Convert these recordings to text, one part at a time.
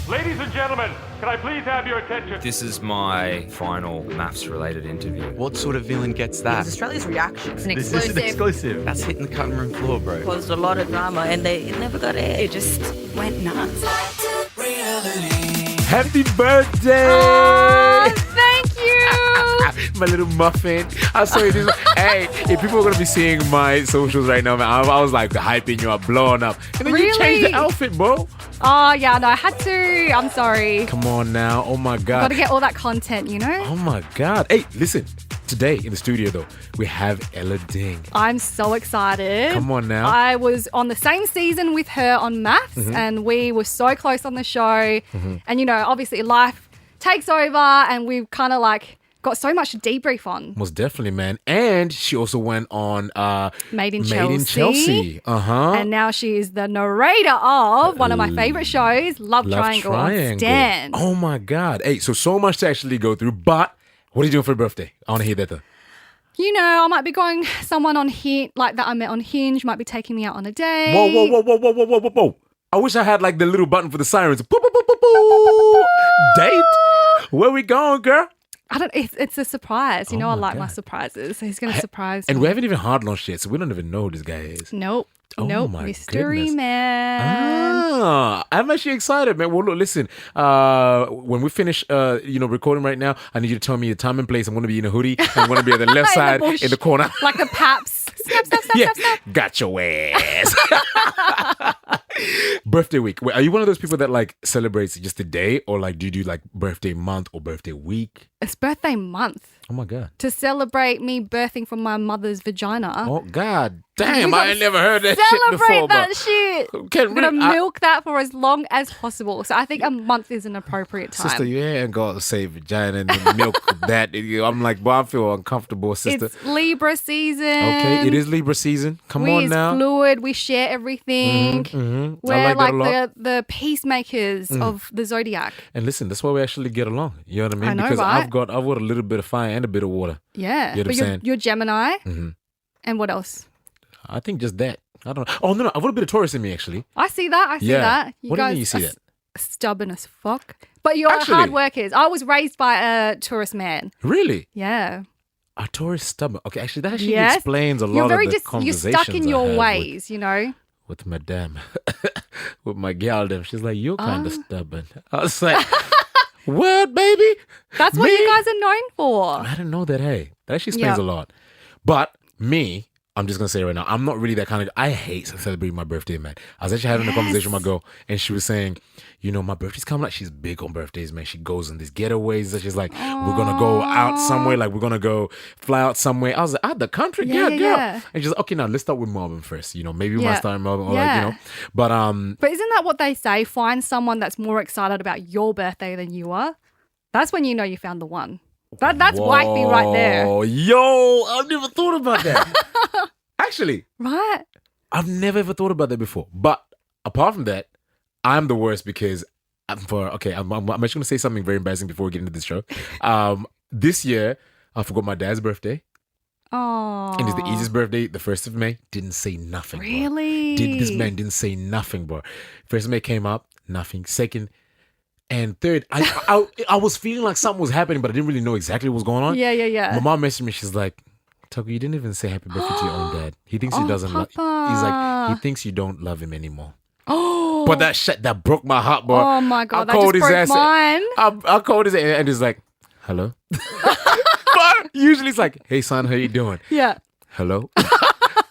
Ladies and gentlemen, can I please have your attention? This is my final MAFS-related interview. What sort of villain gets that? It's Australia's reaction. It's an This exclusive. is an exclusive. That's hitting the cutting room floor, bro. Caused a lot of drama and it never got aired. It just went nuts. Happy birthday! Oh, thank you. My little muffin. I saw you this. Hey, if people are going to be seeing my socials right now, man, I was like hyping you up, blowing up. And then you changed the outfit, bro. Oh, yeah, no, I had to. I'm sorry. Come on now. Oh, my God. Got to get all that content, you know? Oh, my God. Hey, listen. Today in the studio, though, we have Elle Ding. I'm so excited. Come on now. I was on the same season with her on MAFS and we were so close on the show. And, you know, obviously life takes over and we've kind of like got so much to debrief on. Most definitely, man. And she also went on Made in Chelsea. Uh-huh. And now she is the narrator of one of my favorite shows, Love Triangle on Stan. Oh, my God. Hey, so much to actually go through. But what are you doing for your birthday? I want to hear that, though. You know, I might be going someone on Hinge, like that I met on Hinge, might be taking me out on a date. Whoa. I wish I had like the little button for the sirens. Boop, boop, boop, boop, boop. Date? Where we going, girl? It's a surprise. You know, I like my God. surprises. So he's going to surprise me. And we haven't even hard launched yet, so we don't even know who this guy is. Nope. Oh Nope. my Mystery goodness. man. I'm actually excited, man. Well, look, listen. When we finish, recording right now, I need you to tell me the time and place. I'm going to be in a hoodie. I'm going to be at the left side bush. in the corner. Like the paps. Snap. Got your ass. Birthday week. Wait, are you one of those people that like celebrates just a day, or like do you do like birthday month or birthday week? It's birthday month Oh my God. to celebrate me birthing from my mother's vagina. Oh God. Damn, We I gotta ain't never heard that shit Celebrate before. that but shit. Can I'm going to I- milk that for as long as possible. So I think a month is an appropriate time. Sister, you ain't gonna say vagina and then milk that. I'm like, boy, I feel uncomfortable, sister. It's Libra season. Okay, it is Libra season. Come we on is now. fluid. We share everything. I We're like that a like lot. the peacemakers of the zodiac. And listen, that's why we actually get along. You know what I mean? I know, because right? I've got a little bit of fire and a bit of water. Yeah. You know what I'm but saying? you're Gemini. And what else? I think just that. I don't know. Oh no, I've got a bit of Taurus in me actually. I see that. I see Yeah. that. What do you mean you see are that? Stubborn as fuck. But you're Actually- hard workers. I was raised by a Taurus man. Really? Yeah. A Taurus stubborn. Okay, actually that actually Yes. explains a You're lot very of the just you're conversations stuck in I your have ways, you know. with madame. With my gal them. She's like, you're kind of stubborn. I was like, what, baby? That's what Me? you guys are known for. I didn't know that. Hey, that actually explains Yeah. a lot. But me, I'm just gonna say right now, I'm not really that kind of. I hate celebrating my birthday, man. I was actually having a conversation with my girl, and she was saying, you know, my birthday's coming up. She's big on birthdays, man. She goes on these getaways. And she's like, we're gonna go out somewhere. Like we're gonna go fly out somewhere. I was like, out the country, Yeah, girl. yeah. And she's like, okay, now let's start with Melbourne first. You know, maybe we Yeah. might start in Melbourne, or Yeah. like, you know. But But isn't that what they say? Find someone that's more excited about your birthday than you are. That's when you know you found the one. That's wifey right there. Oh, yo, I've never thought about that. Actually, Right? I've never ever thought about that before. But apart from that, I'm the worst because I'm actually going to say something very embarrassing before we get into this show. This year, I forgot my dad's birthday. Oh. And it's the easiest birthday, the 1st of May. Didn't say nothing, bro. Really? This man didn't say nothing, bro. 1st of May came up, nothing. 2nd and 3rd, I was feeling like something was happening, but I didn't really know exactly what was going on. Yeah. My mom messaged me. She's like, Taku, you didn't even say happy birthday to your own dad. He thinks he doesn't love. Papa. He's like, he thinks you don't love him anymore. Oh. But that shit that broke my heart, bro. Oh my God, I that called just his broke ass. mine. I called his ass and he's like, hello. But usually it's like, hey son, how you doing? Yeah. Hello. I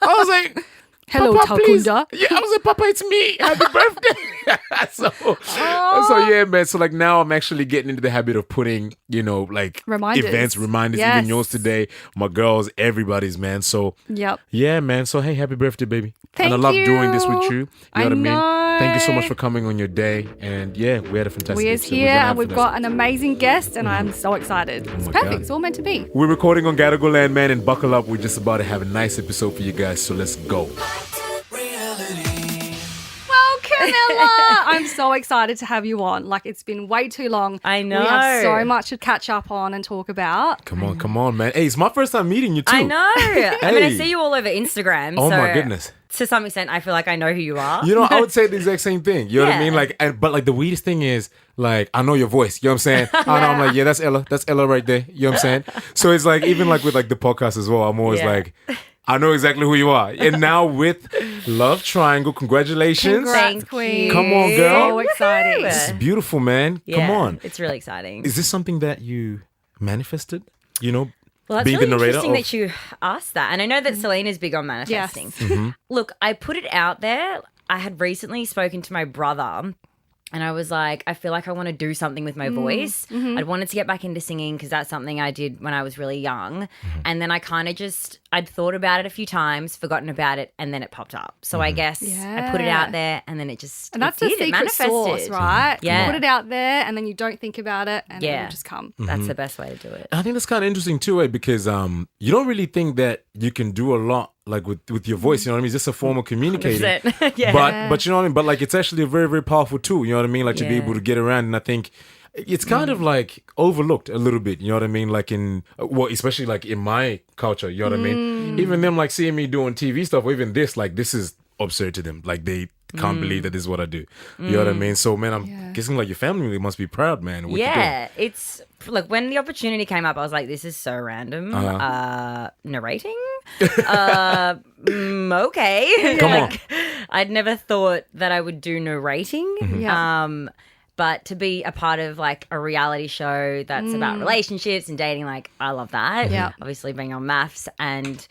was like, Hello, Papa, please. Takunda. Yeah, I was like, Papa, it's me. Happy birthday. so yeah, man. So like now I'm actually getting into the habit of putting, you know, like Reminders. events, reminders, Yes. even yours today, my girls, everybody's, man. So Yep. yeah, man. So hey, happy birthday, baby. Thank and I love doing this with you. you. You know what I mean? know. Thank you so much for coming on your day. And yeah, we had a fantastic We is episode. here We're gonna and have we've fantastic- got an amazing guest and I'm so excited. It's my perfect. God. It's all meant to be. We're recording on Gadigal Land, man, and buckle up. We're just about to have a nice episode for you guys. So let's go. Welcome, Ella. I'm so excited to have you on. Like, it's been way too long. I know. We have so much to catch up on and talk about. Come on, man. Hey, it's my first time meeting you too. I know. I mean, I Hey. see you all over Instagram. Oh so my goodness. to some extent, I feel like I know who you are. You know, I would say the exact same thing. You know what I Yeah. mean? Like, but like the weirdest thing is, like, I know your voice. You know what I'm saying? I know, I'm like, yeah, that's Ella. That's Ella right there. You know what I'm saying? So it's like, even like with like the podcast as well, I'm always Yeah. like, I know exactly who you are. And now with Love Triangle, congratulations. Congrats, Thank queen. you. Come on, girl. So exciting. This is beautiful, man. Yeah, Come on. It's really exciting. Is this something that you manifested? You know, Well, that's being really the narrator interesting of- that you asked that. And I know that Selina's big on manifesting. Look, I put it out there. I had recently spoken to my brother and I was like, I feel like I want to do something with my voice. I'd wanted to get back into singing because that's something I did when I was really young. And then I kind of I'd thought about it a few times, forgotten about it, and then it popped up. So I guess I put it out there and then it just And that's it the did. It secret sauce, manifested. right? Yeah. You put it out there and then you don't think about it and Yeah. it'll just come. That's the best way to do it. I think that's kind of interesting too, right? Because you don't really think that you can do a lot like with your voice. You know what I mean? It's just a form of communicating. 100%. Yeah. But you know what I mean? But like it's actually a very, very powerful tool. You know what I mean? Like to be Yeah. able to get around. And I think it's kind of like overlooked a little bit. You know what I mean? Like especially like in my culture. You know what I mean? Even them like seeing me doing TV stuff or even this, like this is absurd to them. Like they can't believe that this is what I do. You know what I mean? So man, I'm guessing like your family must be proud, man. of what you're doing. Yeah, it's like when the opportunity came up, I was like, "This is so random." Narrating, okay. Come on. Like, I'd never thought that I would do narrating. Yeah. But to be a part of like a reality show that's about relationships and dating, like I love that. Yeah. Obviously being on MAFS and.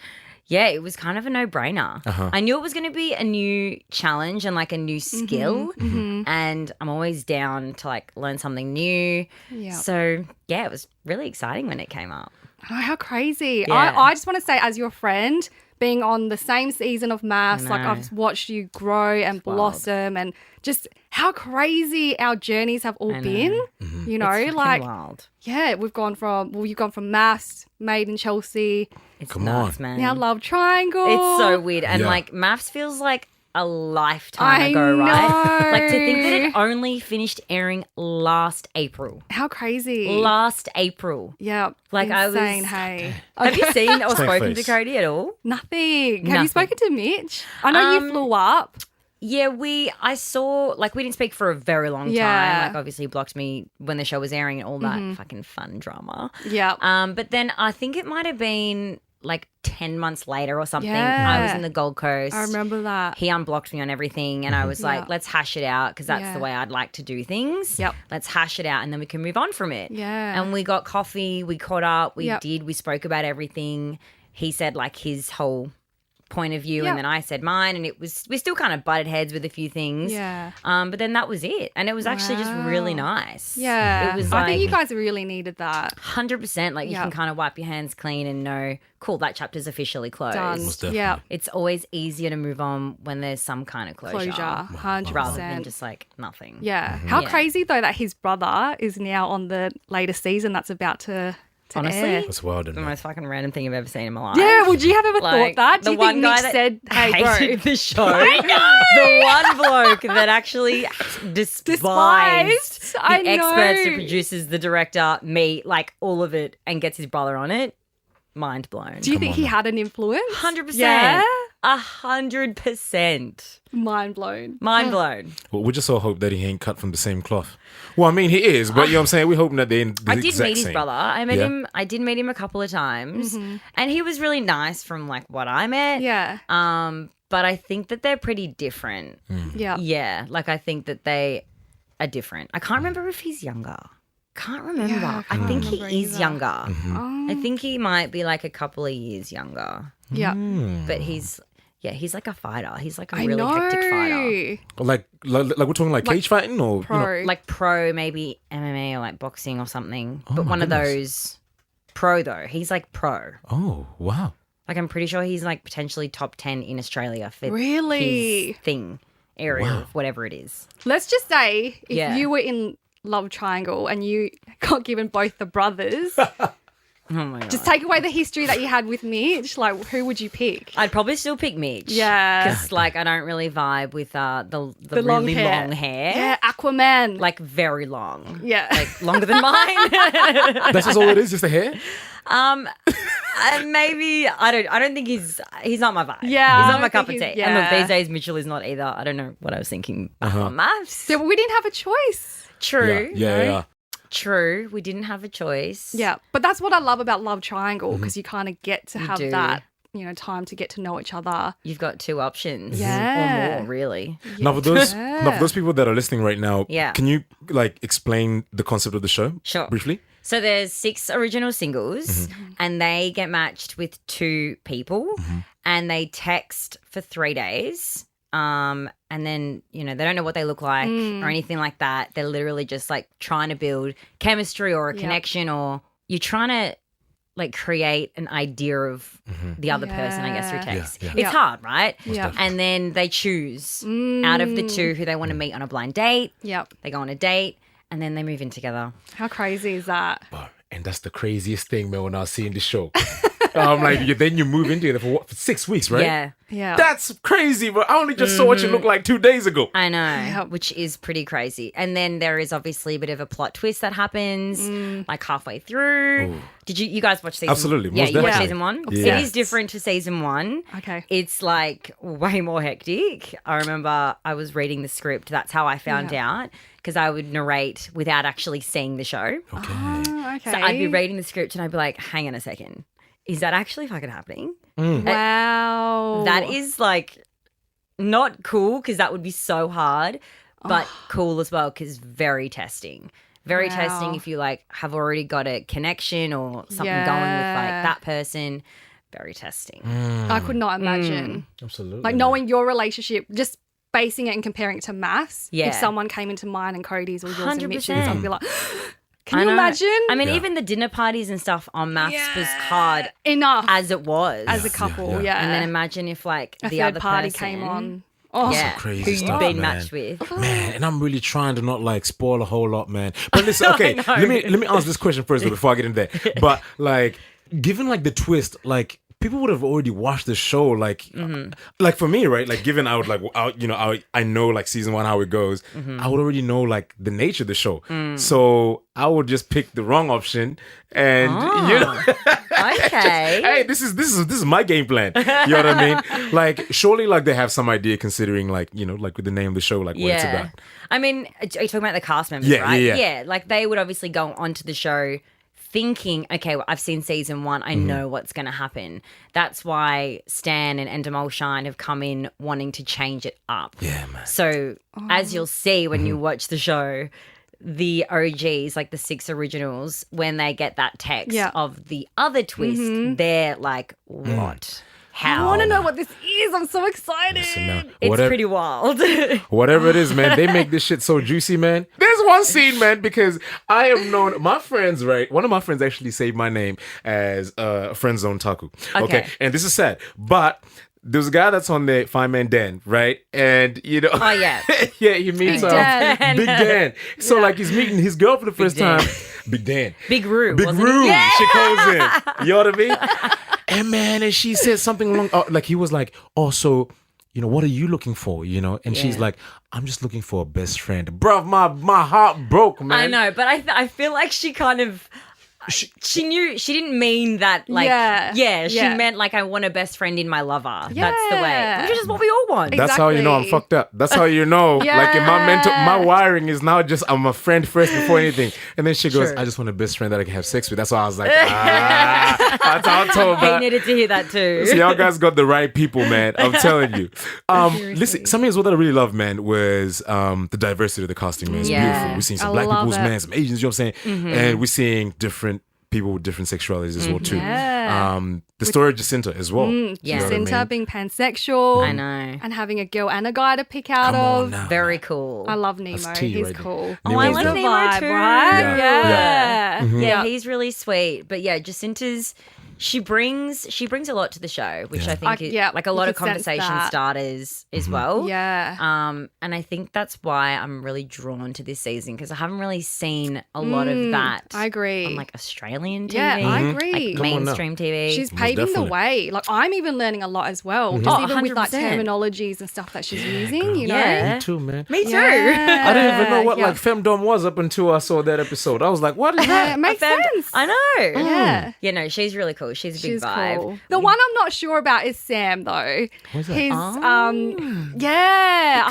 Yeah, it was kind of a no-brainer. I knew it was going to be a new challenge and like a new skill, and I'm always down to like learn something new. Yeah. So yeah, it was really exciting when it came up. Oh, how crazy. Yeah. I just want to say, as your friend, being on the same season of MAFS, like know. I've watched you grow and blossom and just how crazy our journeys have all been. You know, It's fucking like, wild. yeah, you've gone from MAFS, Made in Chelsea, It's Come nuts, on. man. now Love Triangle. It's so weird. And Yeah. like MAFS feels like a lifetime I ago, right? know. Like to think that it only finished airing last April. How crazy. Last April. Yeah. Like, I was- insane, hey. Have you seen or Snake spoken to face. Cody at all? Nothing. Have Nothing. you spoken to Mitch? I know you flew up. Yeah, I saw, like, we didn't speak for a very long Yeah. time. Like, obviously, he blocked me when the show was airing and all that fucking fun drama. Yeah. But then I think it might have been, like, 10 months later or something. Yeah. I was in the Gold Coast. I remember that. He unblocked me on everything, and I was like, Yeah. let's hash it out because that's Yeah. the way I'd like to do things. Yep. Let's hash it out, and then we can move on from it. Yeah. And we got coffee, we caught up, we Yep. we spoke about everything. He said, like, his whole point of view, Yep. and then I said mine, and we still kind of butted heads with a few things. Yeah. But then that was it, and it was actually just really nice. Yeah. It was I like think you guys really needed that. 100%. Like, you Yep. can kind of wipe your hands clean and know, cool, that chapter's officially closed. Done. Most definitely. Yeah. It's always easier to move on when there's some kind of closure. 100%. Rather than just like nothing. Yeah. How Yeah. crazy though that his brother is now on the latest season that's about to Honestly, air. That's wild. The Isn't it? most fucking random thing I've ever seen in my life. Yeah, would you have ever Like, thought that? Do the you think one guy Mitch that said, hey, bro, hated the show. I know. The one bloke that actually despised I the experts, the know. producers, the director, me, like all of it, and gets his brother on it. Mind blown. do you think he had an influence? 100%. Yeah. 100%. Mind blown. Mind blown. Well, we just all hope that he ain't cut from the same cloth. Well, I mean, he is, but you know what I'm saying? We're hoping that they're the I did exact meet his same. brother. I met Yeah. him. I did meet him a couple of times, Mm-hmm. and he was really nice from like what I met. Yeah. But I think that they're pretty different. Yeah. Yeah, like I think that they are different. I can't remember if he's younger. Can't remember. Yeah, I I can't think he remember is either. younger. Mm-hmm. I think he might be like a couple of years younger. Yeah. But he's like a fighter. He's like a I really know. hectic fighter. Like we're talking like cage fighting or Pro. you know, Like pro, maybe MMA or like boxing or something. Oh but my one goodness. of those pro though. He's like pro. oh wow. Like I'm pretty sure he's like potentially top 10 in Australia for Really? his thing, area, Wow. of whatever it is. Let's just say if Yeah. you were in Love Triangle and you got given both the brothers, Oh my god. just take away the history that you had with Mitch, like who would you pick? I'd probably still pick Mitch. Yeah. Because like I don't really vibe with the The long really hair. long hair. Yeah, Aquaman. Like very long. yeah. Like longer than mine. That's just all it is, just the hair? Maybe I don't think he's not my vibe. Yeah, he's I not my don't cup of think tea. he's- And look, yeah. these days Mitchell is not either. I don't know what I was thinking back on MAFS. Yeah, well, we didn't have a choice. True. Yeah. True. We didn't have a choice. Yeah, but that's what I love about Love Triangle because you kind of get to have do. that, time to get to know each other. You've got two options. Yeah. Or more, really. Now for those people that are listening right now, Yeah. can you explain the concept of the show? Sure. Briefly? So there's 6 original singles and they get matched with 2 people and they text for 3 days. And then, they don't know what they look like or anything like that. They're literally just like trying to build chemistry or a connection, or you're trying to create an idea of the other person, I guess, through text. Yeah. It's hard, right? Yeah. And then they choose out of the 2 who they want to meet on a blind date. Yep. They go on a date and then they move in together. How crazy is that? And that's the craziest thing, man, when I was seeing the show. I'm like, then you move into it for 6 weeks, right? Yeah. Yeah. That's crazy, but I only just saw what you look like 2 days ago. I know, which is pretty crazy. And then there is obviously a bit of a plot twist that happens halfway through. Did you guys watch season? Absolutely, Yeah, most you watched definitely. season 1? Yes. It is different to season 1. Okay. It's way more hectic. I remember I was reading the script. That's how I found out, because I would narrate without actually seeing the show. Okay. Oh, okay. So I'd be reading the script and I'd be like, hang on a second. Is that actually fucking happening? Wow. That is not cool because that would be so hard, but cool as well because very testing. Very testing if you have already got a connection or something going with that person. Very testing. I could not imagine. Absolutely. Knowing your relationship, just basing it and comparing it to MAFS. Yeah. If someone came into mine and Cody's or yours 100%. and Mitch's, I'd be like, can I you know. imagine? I mean, even the dinner parties and stuff on MAFS was hard Enough as it was. as a couple, yeah. And then imagine if a the third other party person came on. Oh, yeah, crazy who you've stuff, been man. matched with. Man, and I'm really trying to not spoil a whole lot, man. But listen, okay, know. let me answer this question first though, before I get in there. But given the twist, people would have already watched the show. For me, right? Given I know season 1 how it goes, I would already know the nature of the show. So I would just pick the wrong option, and Okay. hey, this is my game plan. You know what I mean? Surely they have some idea considering with the name of the show, what it's about. I mean, are you talking about the cast members, Yeah, right? yeah. They would obviously go onto the show thinking, okay, well, I've seen season 1. I know what's going to happen. That's why Stan and Endemol Shine have come in wanting to change it up. Yeah, man. So as you'll see when you watch the show, the OGs, the 6 originals, when they get that text of the other twist, they're like, what? How? I want to know what this is. I'm so excited. Listen, now, It's pretty wild. whatever it is, man, they make this shit so juicy, man. There's one scene, man, because I am known. My friends, right? One of my friends actually saved my name as friend zone Taku. Okay, and this is sad, but there's a guy that's on the Fine Man Dan, right? And Oh, yeah. yeah, he meets Dan. Big Dan. So he's meeting his girl for the first Dan. time. Big Dan. Big Roo. Big wasn't Roo. it? Yeah. She calls in. You know what I mean? And man, and she said something along he was like, oh, so what are you looking for? And she's like, I'm just looking for a best friend. Bruv, my heart broke, man. I know, but I feel like she kind of she knew she didn't mean that she meant I want a best friend in my lover. That's the way, which is what we all want. That's how you know I'm Exactly. fucked up. That's how you know. In my wiring is now just I'm a friend first before anything. And then she goes, True. I just want a best friend that I can have sex with. That's why I was like, that's how I told He her. needed to hear that too. So y'all guys got the right people, man. I'm telling you. Listen, something as well that I really love, man, was the diversity of the casting, man. It's Yeah. beautiful. We're seeing some I black love people's it. man, some Asians, you know what I'm saying? And we're seeing different people with different sexualities as well, too. Yeah. The story of Jacinta as well. Yeah. You know what I Jacinta mean? being pansexual. I know. And having a girl and a guy to pick out Come on of. now. Very cool. I love Nemo. That's tea He's right there. cool. Oh, I Nemo's like dope. Nemo Vibe, too. right? Yeah. Yeah, he's really sweet. But yeah, Jacinta's she brings a lot to the show, which I think is a lot you of could sense conversation that. starters as well. Yeah. And I think that's why I'm really drawn to this season because I haven't really seen a lot of that. I agree. On Australian TV. Yeah, I agree. Like mainstream TV. She's Most paving definitely. the way. I'm even learning a lot as well. Just Oh, even with 100%. terminologies and stuff that she's using, you know? Yeah. Me too, man. Me too. Yeah. I didn't even know what Yeah. femdom was up until I saw that episode. I was like, what is Yeah, that? it makes sense. I know. Yeah. Yeah, no, she's really cool. cool. She's a big She's vibe. cool. The one I'm not sure about is Sam though. What's that? He's I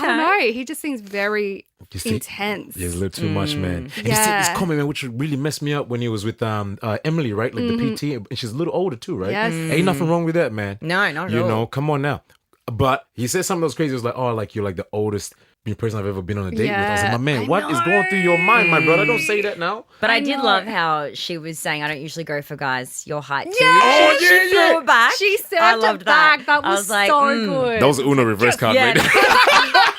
don't know. He just seems very intense. Yeah, it's a little too much, man. And he said Yeah. this comment, man, which really messed me up when he was with Emily, right? Like the PT, and she's a little older too, right? Yes. Ain't nothing wrong with that, man. No, not at You all. know, come on now. But he said something that was crazy. It was like, oh, like you're like the oldest person I've ever been on a date with. I was like, my man, what is going through your mind, my brother? Don't say that now. But I did love how she was saying, I don't usually go for guys your height too. She threw it back. She served I it loved back. That I was like, so good. That was an Uno reverse card, Yeah. right?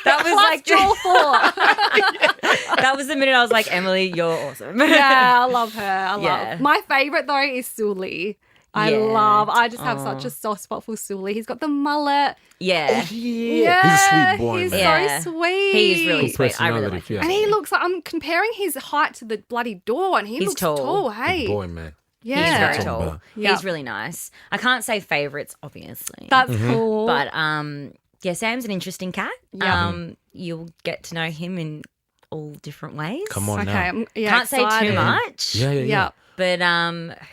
That was like Draw 4. that was the minute I was like, Emily, you're awesome. Yeah, I love her. I Yeah. love. My favorite though is Sully. Yeah. I just have such a soft spot for Sully. He's got the mullet. Yeah. Yeah. He's a sweet boy, He's man. Yeah. so sweet. He is really Cool sweet. I really personality, like yeah. him. And he looks like, I'm comparing his height to the bloody door, and he He's looks tall. tall. Hey, Big boy, man. yeah, He's very Talking tall. about. Yeah. He's really nice. I can't say favourites, obviously. That's cool. But yeah, Sam's an interesting cat. Yeah. You'll get to know him in all different ways. Come on okay, now. I'm Can't say excited. too much. Yeah. Yeah, But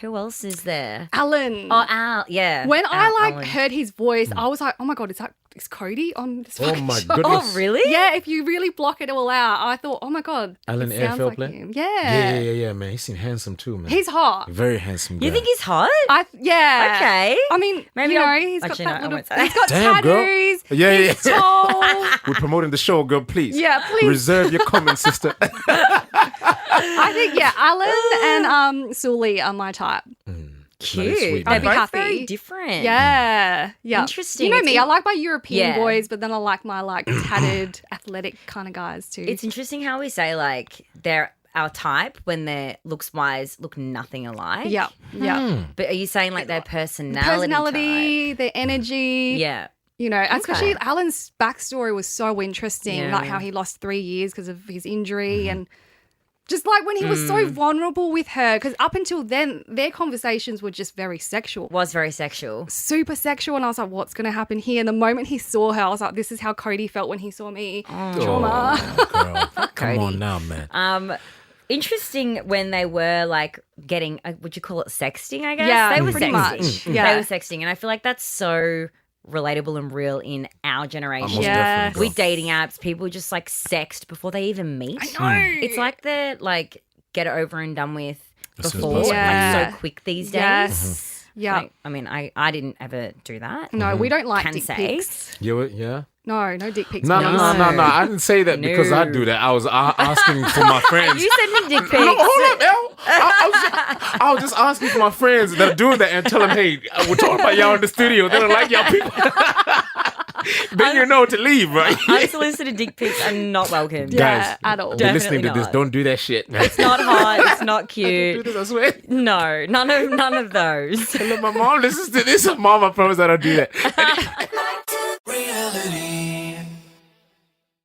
who else is there? Alan. Oh, Al. Yeah. When I Alan. heard his voice, I was like, oh my god, is Cody on this? Oh fucking my show? goodness. Oh, really? Yeah, if you really block it all out, I thought, oh my god, Alan it sounds AFL like player? him. Yeah, man. He seemed handsome too, man. He's hot. very handsome guy. You think he's hot? Yeah. Okay. I mean, Maybe you know, I'll- he's got actually, that no, I little. won't say He's got Damn, girl. tattoos. Yeah. He's tall. We're promoting the show, girl. Please. Yeah, please. Reserve your comments, sister. I think Alan and Sully are my type. Cute. sweet, They're man. I'd be both happy. very different. Yeah. Interesting. You know It's me, I like my European Yeah. boys, but then I like my tatted, athletic kind of guys too. It's interesting how we say like they're our type when they're looks wise look nothing alike. yeah. But are you saying like their personality? Their energy. Type? Yeah. You know, especially Alan's backstory was so interesting, Yeah. like how he lost 3 years because of his injury and just like when he was so vulnerable with her, because up until then, their conversations were just very sexual. Was very sexual. Super sexual, and I was like, what's going to happen here? And the moment he saw her, I was like, this is how Cody felt when he saw me. Trauma. Oh, girl. Come on now, man. Interesting when they were like getting, would you call it sexting, I guess? Yeah, they were pretty sexting. much. They Yeah. were sexting. And I feel like that's so relatable and real in our generation. Most Yeah. definitely, girl. With dating apps, people just like sext before they even meet. I know. It's like they're like get it over and done with As soon as before. possible. Yeah. Like so quick these days. Yes. Yeah. Like, I mean, I didn't ever do that. No, we don't like Can dick say. pics. Yeah. No dick pics. No. please. I didn't say that because I No. do that. I was asking for my friends. You sending dick pics? No, hold up, Elle. I was just asking for my friends that are doing that and tell them, hey, we're talking about y'all in the studio. They don't like y'all people. Then you know to leave, right? Unsolicited dick pics are not welcome. Yeah, Guys, at all. you're listening to Definitely this. not. Don't do that shit, man. It's not hot. It's not do cute. this, I swear. No, none of those. Look, my mom listens to this. Mom, I promise I don't do that.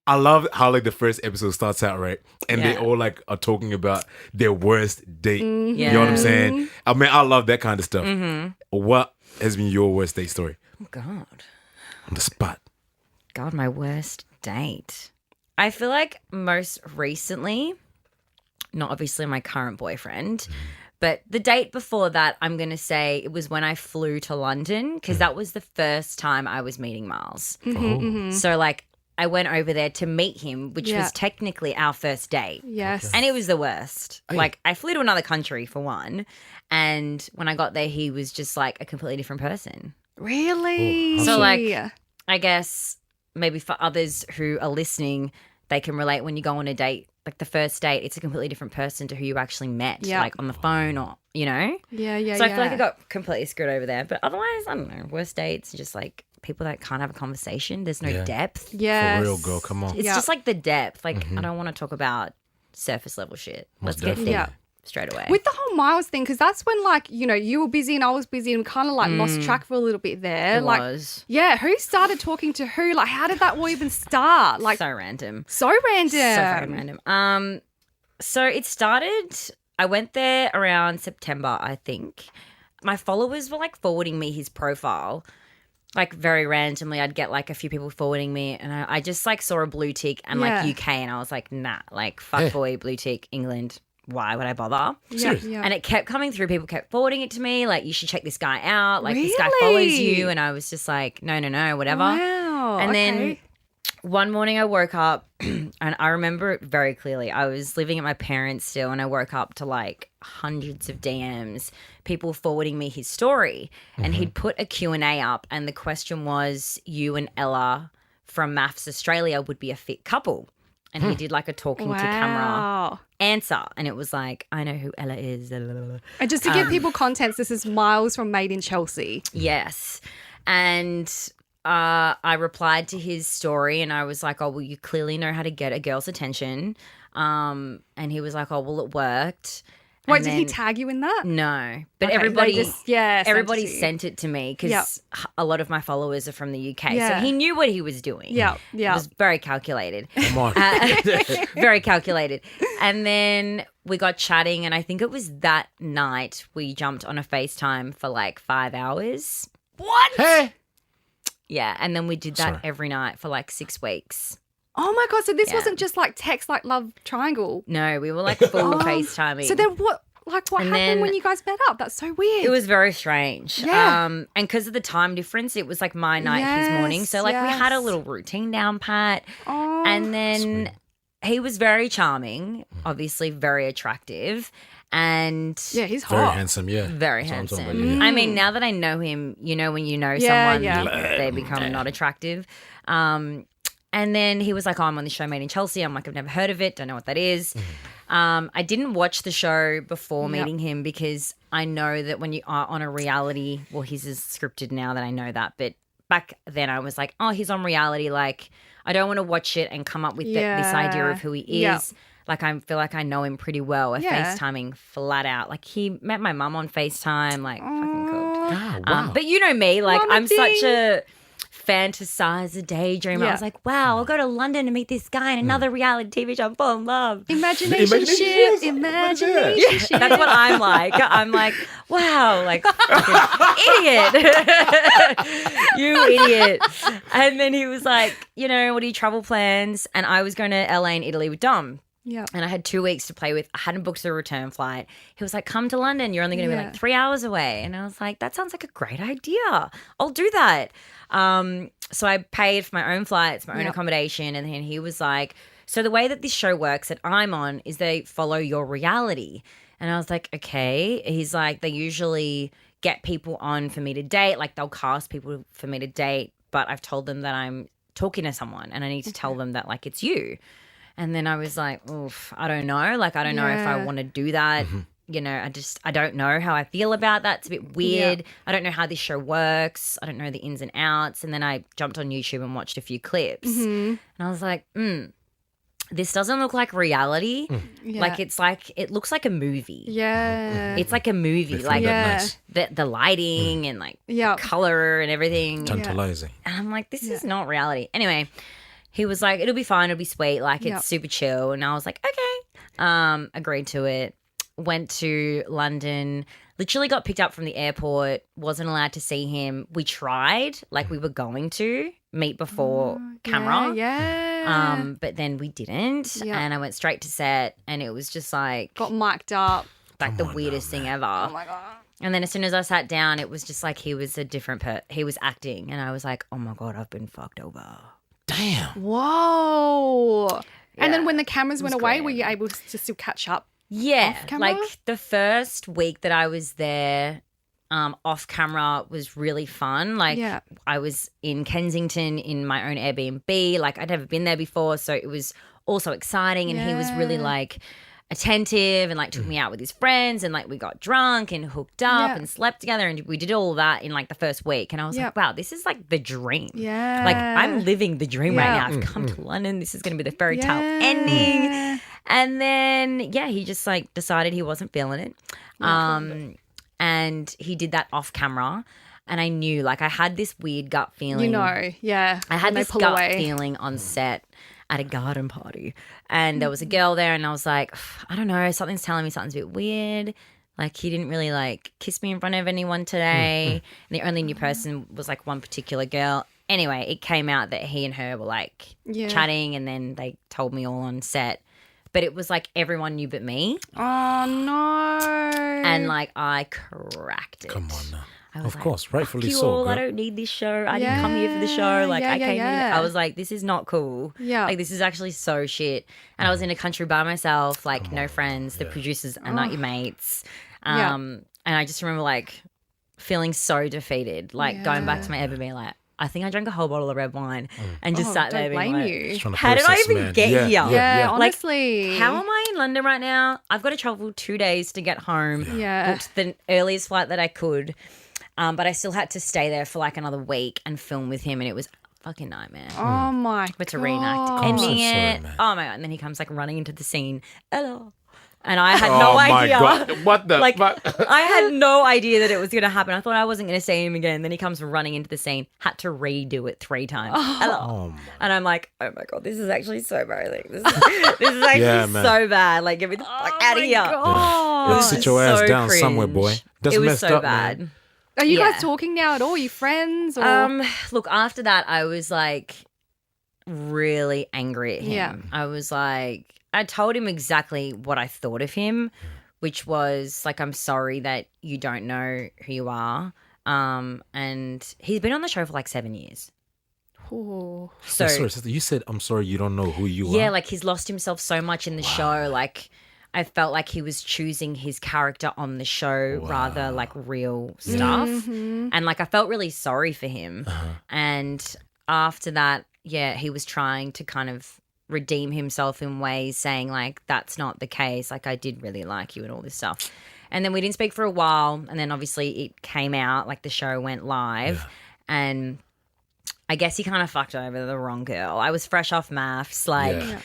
I love how like the first episode starts out, right? And they Yeah. all like are talking about their worst date. Mm-hmm. You know what I'm saying? I mean, I love that kind of stuff. What has been your worst date story? Oh, God. On the spot. God, my worst date. I feel like most recently, not obviously my current boyfriend, but the date before that, I'm going to say it was when I flew to London because that was the first time I was meeting Miles. So, like, I went over there to meet him, which Yeah. was technically our first date. Yes. And it was the worst. Like, I flew to another country for one. And when I got there, he was just like a completely different person. Really? So, like, I guess maybe for others who are listening, they can relate when you go on a date. Like the first date, it's a completely different person to who you actually met, Yeah. like on the phone or, you know? yeah. So I feel like I got completely screwed over there. But otherwise, I don't know. Worst dates, just like people that can't have a conversation. There's no Yeah. depth. Yes. For real, girl. Come on. It's Yeah. just like the depth. Like, I don't want to talk about surface level shit. Let's get definitely. deep Yeah. straight away. With the whole Miles thing, because that's when, like, you know, you were busy and I was busy and kind of like lost track for a little bit there. It like, was yeah, who started talking to who? Like, how did that all even start? Like, so random. so random. So fucking random. So it started, I went there around September, I think. My followers were like forwarding me his profile. Like very randomly, I'd get like a few people forwarding me, and I just like saw a blue tick and Yeah. like UK, and I was like, nah, like fuck boy, blue tick, England, why would I bother? Seriously? Yeah. And it kept coming through. People kept forwarding it to me. Like, you should check this guy out. Like, this guy follows you. And I was just like, no, whatever. Wow. And then okay. one morning I woke up and I remember it very clearly. I was living at my parents' still and I woke up to like hundreds of DMs, people forwarding me his story. And he'd put a Q&A up and the question was, you and Ella from MAFS Australia would be a fit couple. And he did like a talking to camera answer. And it was like, I know who Ella is. And just to give people context, this is Miles from Made in Chelsea. Yes. And I replied to his story and I was like, oh, well, you clearly know how to get a girl's attention. And he was like, oh, well, it worked. Wait, And did he then- tag you in that? No. But Okay, everybody they just- yeah, sent everybody it to you. sent it to me because a lot of my followers are from the UK. Yeah. So he knew what he was doing. Yeah, It yeah. was very calculated. Come on. Very calculated. And then we got chatting and I think it was that night we jumped on a FaceTime for like 5 hours. Hey. Yeah. And then we did that Sorry. every night for like 6 weeks. Oh my God, so this Yeah. wasn't just like text like love triangle. No, we were like full Oh. FaceTiming. So then what And happened then- when you guys met up? That's so weird. It was very strange. Yeah. And because of the time difference, it was like my night, his morning. So like we had a yes. little routine down pat. Oh, And then he was very charming, obviously very attractive. And yeah, he's Very hot. handsome, yeah. very That's what I'm talking handsome. about, yeah. I mean, now that I know him, you know, when you know Yeah, someone, yeah. they become not attractive. And then he was like, oh, I'm on the show Made in Chelsea. I'm like, I've never heard of it. Don't know what that is. I didn't watch the show before Yep. meeting him because I know that when you are on a reality, well, his is scripted now that I know that. But back then I was like, oh, he's on reality. Like, I don't want to watch it and come up with this idea Yeah. of who he is. Yep. Like, I feel like I know him pretty well. We're Yeah. FaceTiming flat out. Like, he met my mum on FaceTime. Like, fucking cool. Oh, wow. But you know me, like Mama I'm such ding. a fantasizer, daydreamer. I Yeah. was like, wow, I'll go to London and meet this guy in another reality TV show and fall in love. Imagination Imagination ship. ship. Imagination ship. That's what I'm like. I'm like, wow, like fucking idiot. You idiot. And then he was like, you know, what are your travel plans? And I was going to LA and Italy with Dom. Yeah. And I had 2 weeks to play with. I hadn't booked a return flight. He was like, come to London. You're only going to be Yeah. like 3 hours away. And I was like, that sounds like a great idea. I'll do that. So I paid for my own flights, my own Yep. accommodation. And then he was like, so the way that this show works that I'm on is they follow your reality. And I was like, okay. He's like, they usually get people on for me to date. Like they'll cast people for me to date. But I've told them that I'm talking to someone and I need to tell them that like it's you. And then I was like, oof, I don't know. Like, I don't know if I Yeah. want to do that. You know, I don't know how I feel about that. It's a bit weird. Yeah. I don't know how this show works. I don't know the ins and outs. And then I jumped on YouTube and watched a few clips. And I was like, this doesn't look like reality. Yeah. Like, it looks like a movie. Yeah. It's like a movie. They Like, filmed that Yeah. nice. the lighting and like Yeah. color and everything. Tantalizing. And I'm like, this is not reality. Anyway, he was like, it'll be fine. It'll be sweet. Like, it's Yep. super chill. And I was like, okay. Agreed to it. Went to London. Literally got picked up from the airport. Wasn't allowed to see him. We tried. Like, we were going to meet before camera. Yeah. But then we didn't. Yep. And I went straight to set. And it was just like, Got mic'd up. like the weirdest thing ever. Oh my God. And then as soon as I sat down, it was just like he was a different he was acting. And I was like, oh my God, I've been fucked over. Damn. Whoa. And then Yeah, when the cameras went was away, great. were you able to still catch up? Yeah, Off camera? like the first week that I was there, off camera was really fun. Like Yeah. I was in Kensington in my own Airbnb. Like I'd never been there before, so it was also exciting. And he was really Yeah. like attentive and like took me out with his friends and like we got drunk and hooked up Yeah. and slept together and we did all that in like the first week. And I was Yep. like, wow, this is like the dream. Yeah. Like I'm living the dream Yeah. right now. I've come to London. This is going to be the fairy tale Yeah. ending. And then, yeah, he just like decided he wasn't feeling it. And he did that off camera. And I knew, like, I had this weird gut feeling. You know, yeah. I when had they this pull gut away. feeling on set at a garden party. And there was a girl there, and I was like, I don't know, something's telling me something's a bit weird. Like, he didn't really, like, kiss me in front of anyone today. And the only new person was, like, one particular girl. Anyway, it came out that he and her were, like, Yeah. chatting, and then they told me all on set. but it was like everyone knew but me. Oh no. And like I cracked it. Come on now. I was Of like, course, "Fuck rightfully you so, all. I girl." don't need this show. I didn't come here for the show. Like Yeah, I came yeah. here. I was like, this is not cool. Yeah. Like this is actually so shit. And I was in a country by myself, like no friends. The producers are not your mates. Yeah. And I just remember like feeling so defeated, like going back to my Airbnb, being like, I think I drank a whole bottle of red wine and just sat there Don't being blame like, you. Just trying to how did I process, even man. get here? Yeah, Like, honestly. how am I in London right now? I've got to travel 2 days to get home. Yeah. Booked the earliest flight that I could. But I still had to stay there for like another week and film with him, and it was a fucking nightmare. Oh my But to reenact God. ending so sorry, it. man. Oh my God. And then he comes like running into the scene. Elle. And I had Oh no my idea. God. What the Like, fuck? I had no idea that it was going to happen. I thought I wasn't going to see him again. Then he comes running into the scene. Had to redo it 3 times. Oh my. And I'm like, oh my God, this is actually so embarrassing. This is actually Yeah, man. so bad. Like, get me the fuck out of here. God. Let's sit your ass so down somewhere, boy. cringe. That's it was messed so up, bad. man. Are you Yeah. guys talking now at all? Are you friends? Or? Look, after that, I was like really angry at him. Yeah. I was like, I told him exactly what I thought of him, which was like, I'm sorry that you don't know who you are. And he's been on the show for like 7 years. Ooh. So Wait, sorry, sister, you said, I'm sorry, you don't know who you yeah, are. like he's lost himself so much in the show. Like I felt like he was choosing his character on the show rather like real stuff. And like I felt really sorry for him. And after that, yeah, he was trying to kind of redeem himself in ways, saying like, that's not the case. Like I did really like you and all this stuff. And then we didn't speak for a while. And then obviously it came out, like the show went live. And I guess he kind of fucked over the wrong girl. I was fresh off MAFS. Like Yeah.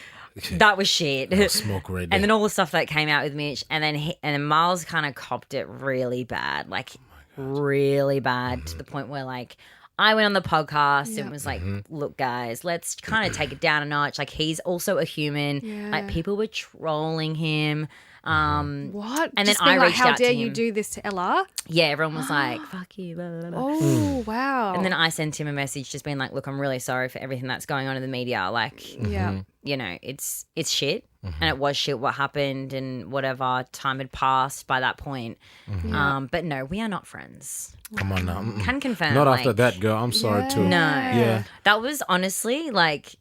that was shit. Smoke right there. And then all the stuff that came out with Mitch, and then Miles kind of copped it really bad, like really bad to the point where like I went on the podcast and was like, look, guys, let's kind of take it down a notch. Like he's also a human. Like people were trolling him. What? And Just then being I like, reached how out to dare you him. do this to Ella? Yeah, everyone was like, fuck you, blah, blah, blah. Oh, wow. And then I sent him a message just being like, look, I'm really sorry for everything that's going on in the media. Like, yeah. you know, it's shit. And it was shit what happened and whatever. Time had passed by that point. But no, we are not friends. Come on now. Can confirm. Not like, after that, girl. I'm sorry, too. No. Yeah. That was honestly like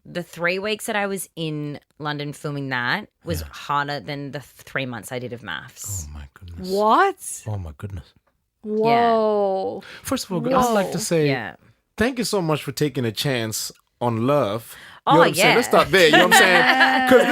the 3 weeks that I was in London filming that was harder than the 3 months I did of MAFS. Oh, my goodness. What? Oh, my goodness. Whoa. First of all, girl, I'd like to say Yeah. thank you so much for taking a chance on love. Oh, You know what I'm saying? yeah. Let's start there. You know what I'm saying? Because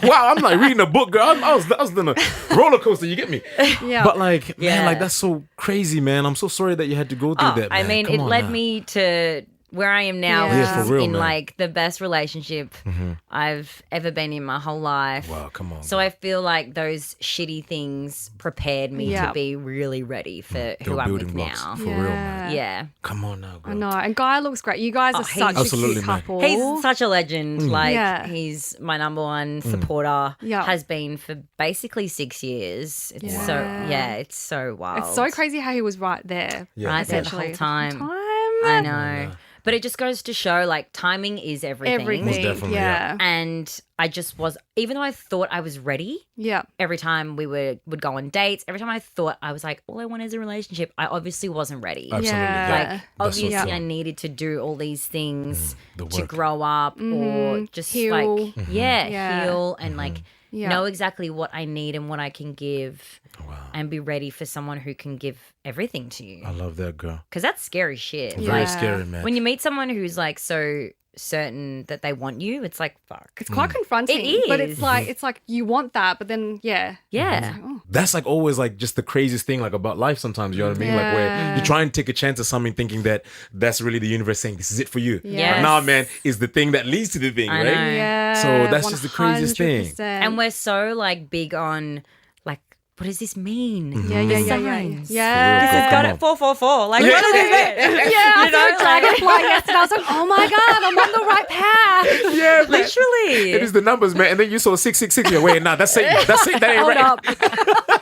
this, wow, I'm like reading a book, girl. I was doing a roller coaster. You get me? Yeah. But like, man, Yeah. like that's so crazy, man. I'm so sorry that you had to go through that. I Man. mean, Come it on led now. me to where I am now, Yeah. which Yeah, is for real, in man. like the best relationship I've ever been in my whole life. Wow, come on. So I feel like those shitty things prepared me Yeah. to be really ready for They're who I'm building with blocks now. for real, man. Yeah. Come on now, girl. I know. And Guy looks great. You guys are he's- such a Absolutely, cute man. couple. He's such a legend. Like Yeah. he's my number one supporter. Yeah. Has been for basically 6 years. It's Yeah. so it's so wild. It's so crazy how he was right there. Yeah. Right there the Essentially. whole time. Time. I know. But it just goes to show like timing is everything. Everything. Most definitely, yeah. And I just was, even though I thought I was ready, Yeah. every time we would go on dates, every time I thought I was like, all I want is a relationship, I obviously wasn't ready. Absolutely. Yeah. Yeah. Like That's obviously so true. I needed to do all these things the to work. grow up or just Heal. like Yeah. heal and like Yeah. know exactly what I need and what I can give Wow. and be ready for someone who can give everything to you. I love that, girl. Because that's scary shit. Very Like scary, man. when you meet someone who's like so certain that they want you, it's like fuck. It's quite confronting. It But is. it's like you want that, but then Yeah. That's like always like just the craziest thing like about life sometimes, you know what I mean? Like where Yeah. you try and take a chance at something thinking that that's really the universe saying this is it for you. Yes. But nah, man, it's the thing that leads to the thing, I right? know. Yeah. So that's just the craziest thing. 100%. And we're so like big on like, what does this mean? yeah, yeah, The yeah, yeah. signs. Yeah. This This has has got got it it 444. Like, what does it mean? Yeah, I You know, saw Dragonfly yesterday. I was like, oh my God, I'm on the right path. Yeah, man. Literally. It is the numbers, man. And then you saw 666. You're wait, nah, that's Satan. That's Satan. That ain't Hold right. up.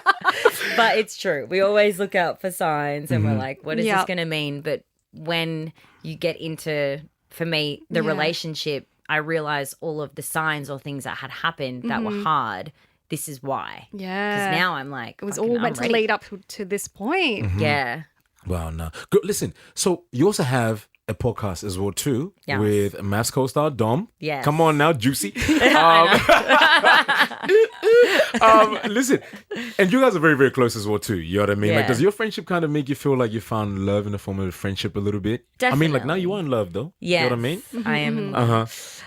But it's true. We always look out for signs and we're like, what is Yep. this going to mean? But when you get into, for me, the Yeah. relationship, I realized all of the signs or things that had happened that were hard. This is why. Yeah. Because now I'm like, It was fucking, all I'm meant to ready. lead up to this point. Yeah. Wow, no. Good. Listen, so you also have a podcast as well too Yes. with MAFS co-star Dom. Yes. Come on now, Juicy. Listen, and you guys are very, very close as well too. You know what I mean? Like, Yeah. does your friendship kind of make you feel like you found love in the form of a friendship a little bit? I mean, like now you are in love though. Yeah. You know what I mean? I am in love.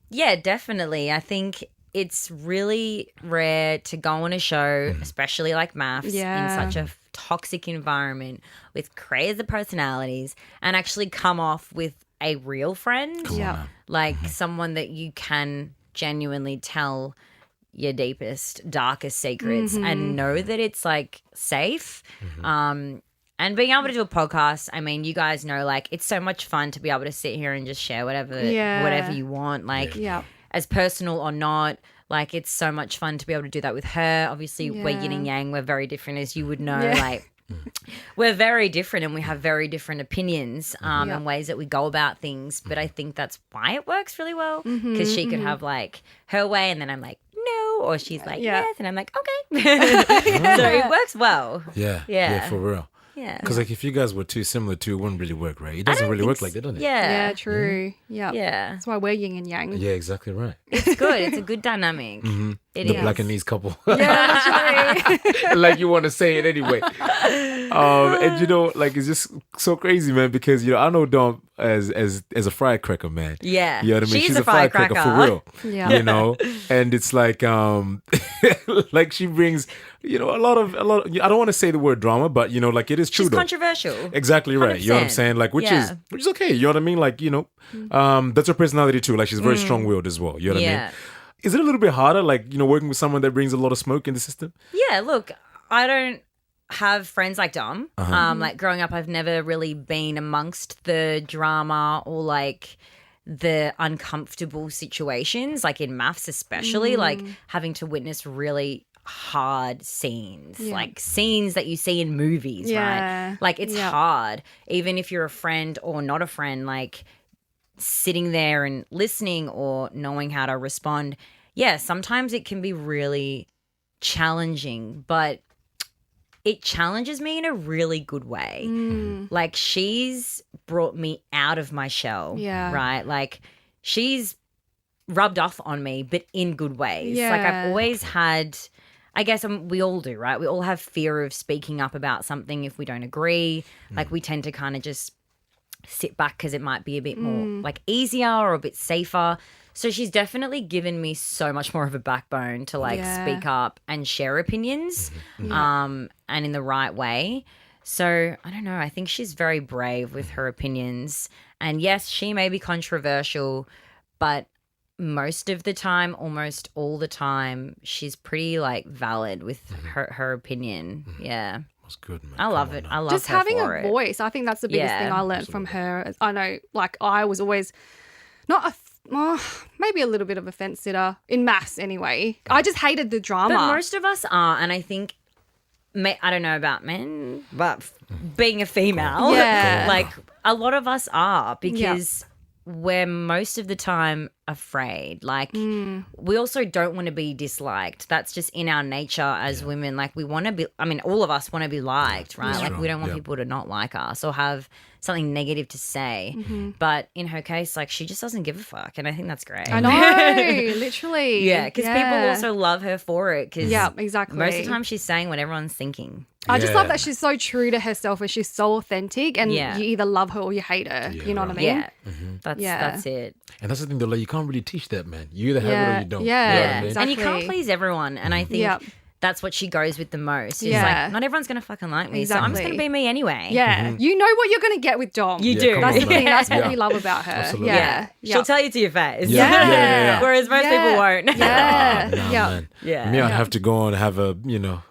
Yeah, definitely. I think it's really rare to go on a show, especially like MAFS, Yeah. in such a toxic environment with crazy personalities and actually come off with a real friend. Yeah. Like someone that you can genuinely tell your deepest, darkest secrets and know that it's like safe. And being able to do a podcast, I mean, you guys know, like, it's so much fun to be able to sit here and just share whatever you want, like, Yeah. as personal or not. Like, it's so much fun to be able to do that with her. Obviously, we're yin and yang. We're very different, as you would know. Yeah. Like, we're very different and we have very different opinions and ways that we go about things. But I think that's why it works really well, because she could have, like, her way and then I'm like, no, or she's like, yes, and I'm like, okay. So it works well. Yeah. Yeah. Yeah, for real. Yeah. Because like if you guys were too similar too, it wouldn't really work, right? It doesn't really work like that, does it? Yeah. Yeah, true. Yeah. Yeah. That's why we're yin and yang. Yeah, exactly right. It's good. It's a good dynamic. It The is. black and East couple. Yeah, literally. Like you want to say it anyway. And you know, like it's just so crazy, man, because you know, I know Dom as a firecracker, man. Yeah. You know what I mean? She's a firecracker for firecracker. real. Yeah. You know? And it's like like she brings, you know, a lot of I don't want to say the word drama, but you know, like it is true She's though. controversial. Exactly right. You know what I'm 100%. saying? Like which is okay. You know what I mean? Like, you know, that's her personality too. Like she's very strong willed as well. You know what I Yeah. mean? Is it a little bit harder, like, you know, working with someone that brings a lot of smoke in the system? Yeah, look, I don't have friends like Dom. Like growing up, I've never really been amongst the drama or like the uncomfortable situations, like in MAFS especially, like having to witness really hard scenes, like scenes that you see in movies, Yeah. right? Like it's hard, even if you're a friend or not a friend, like sitting there and listening or knowing how to respond. Yeah, sometimes it can be really challenging, but it challenges me in a really good way. Like she's brought me out of my shell, right? Like she's rubbed off on me, but in good ways. Like I've always had, I guess we all do, right? We all have fear of speaking up about something if we don't agree. Like we tend to kind of just sit back because it might be a bit more like easier or a bit safer. So she's definitely given me so much more of a backbone to like speak up and share opinions and in the right way. So I don't know, I think she's very brave with her opinions. And yes, she may be controversial, but most of the time, almost all the time, she's pretty like valid with her opinion. Yeah. That's good, man. I love it. I love Just her having for a it. voice. I think that's the biggest thing I learned from her. I know, like, I was always not maybe a little bit of a fence sitter in MAFS anyway. I just hated the drama. But most of us are, and I think, I don't know about men, but being a female, Yeah. like a lot of us are because we're most of the time afraid. Like we also don't want to be disliked. That's just in our nature as women. Like we want to be, I mean, all of us want to be liked, right? Like we don't want people to not like us or have something negative to say. But in her case, like she just doesn't give a fuck. And I think that's great. I know, literally. Yeah, because people also love her for it. Cause exactly. most of the time she's saying what everyone's thinking. I just love that she's so true to herself and she's so authentic and Yeah. you either love her or you hate her. You know what I mean? Yeah, that's it. And that's the thing though, like you can't really teach that, man. You either have it or you don't. Yeah. You know what I mean? Exactly. And you can't please everyone. And I think that's what she goes with the most. Is Yeah. like, not everyone's going to fucking like me. So I'm just going to Exactly. be me anyway. Yeah. You know what you're going to get with Dom. You Yeah, do. come That's on, the man. thing. That's what Yeah. we love about her. Absolutely. Yeah. She'll tell you to your face. Yeah. Whereas most people won't. Yeah. Nah, Yeah. man. Yeah. Me, I'd have to go and have a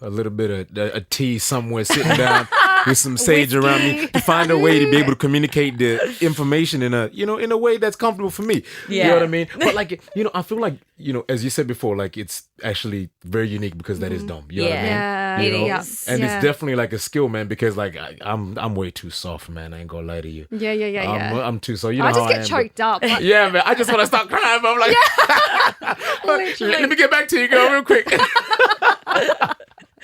little bit of a tea somewhere sitting down. with some sage around me to find a way to be able to communicate the information in a way that's comfortable for me. You know what I mean? But like, I feel like, as you said before, like it's actually very unique because that is dumb. You know what I mean? Yeah, You know? it is. And it's definitely like a skill, man, because like I'm way too soft, man. I ain't gonna lie to you. Yeah. I'm too soft. You know I how just I get am, choked up. Like, yeah, man. I just want to start crying. But I'm like, let me get back to you, girl, real quick.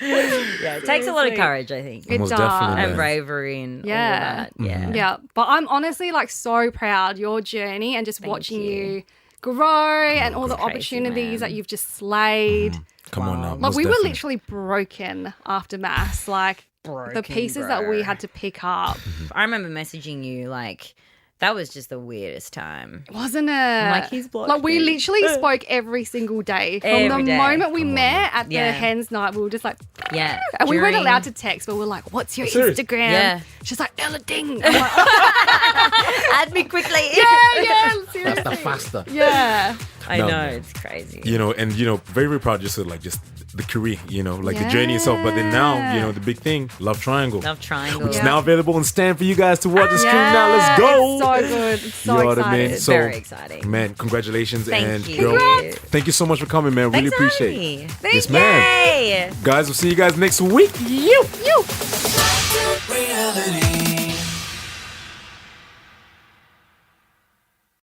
Yeah, it takes a lot of courage, I think. It Most does. definitely, And man. bravery and Yeah. all that. Yeah. Yeah, but I'm honestly like so proud your journey and just watching you grow and all the crazy, opportunities man. that you've just slayed. Come on now. Like most we were definitely. literally broken after MAFS. Like the pieces that we had to pick up, I remember messaging you like, that was just the weirdest time. wasn't it? like, he's blocked Like we me. literally spoke every single day from Every the day. moment we met at the Yeah. hens night. We were just like, Yeah. and we weren't During- allowed to text, but we're like, "What's your Serious? Instagram?" Yeah. She's like, "Elle ding." I'm like, Add me quickly. yeah, seriously. Faster. Yeah. I No, know, man. it's crazy. And very, very proud just of like just the career, like the journey itself. But then now, the big thing, Love Triangle. Love Triangle. Which is now available on Stand for you guys to watch and stream now. Let's It's go. so good. It's so You know what I exciting. mean? It's So, very exciting. Man, congratulations. Thank and you. girl, Congrats. thank you so much for coming, man. Really Thanks for having appreciate me. it. Yes, ma'am. Yay! Guys, we'll see you guys next week. You. Reality.